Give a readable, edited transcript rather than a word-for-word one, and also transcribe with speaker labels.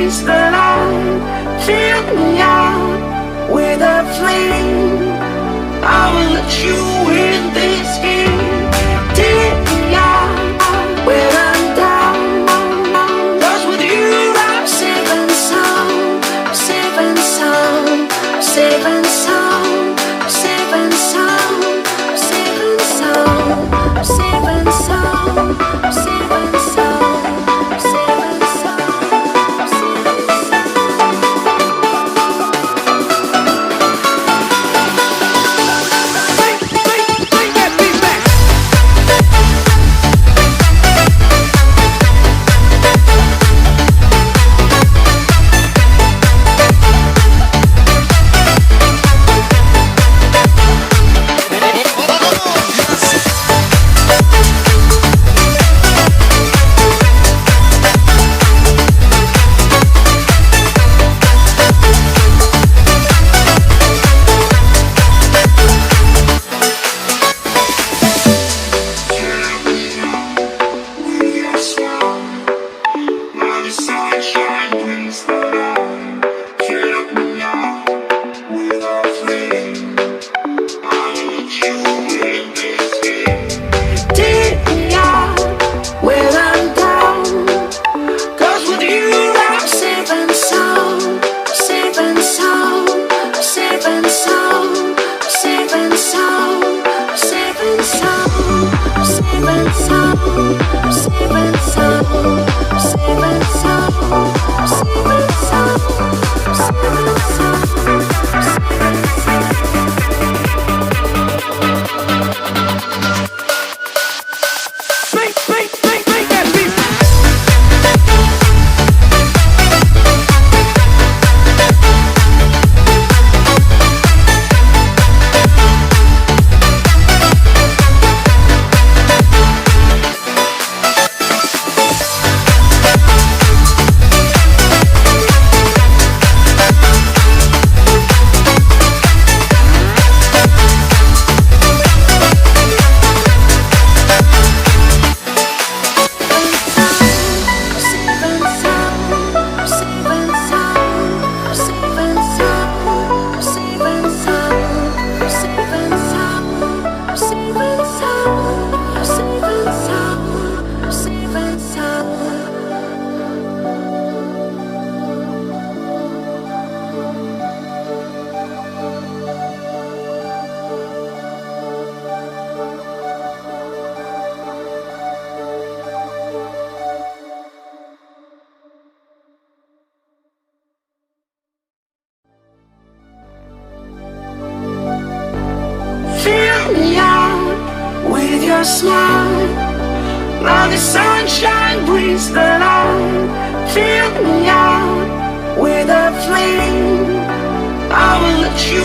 Speaker 1: breathes the light. Fill me out with a flame. I will let you in this game. Take me out when I'm down. 'Cause with you I'm safe and sound. I'm safe and sound. I'm safe and sound. I'm safe and sound. I'm safe and sound. I'm safe and sound. I'm safe and sound. I'm safe and sound. I'm safe and
Speaker 2: Bring that beat back.
Speaker 1: take me out when I'm down. 'Cause with you I'm safe and sound. I'm safe and sound. I'm safe and sound. I'm safe and sound. I'm safe and sound. I'm safe and sound. I'm safe and sound. I'm safe and sound. I'm safe and sound. I'm safe and sound. I'm safe and sound.
Speaker 2: Bring that beat back.
Speaker 1: Fill me out with your smile. Now the sunshine brings the light. Fill me out with a flame. I will let you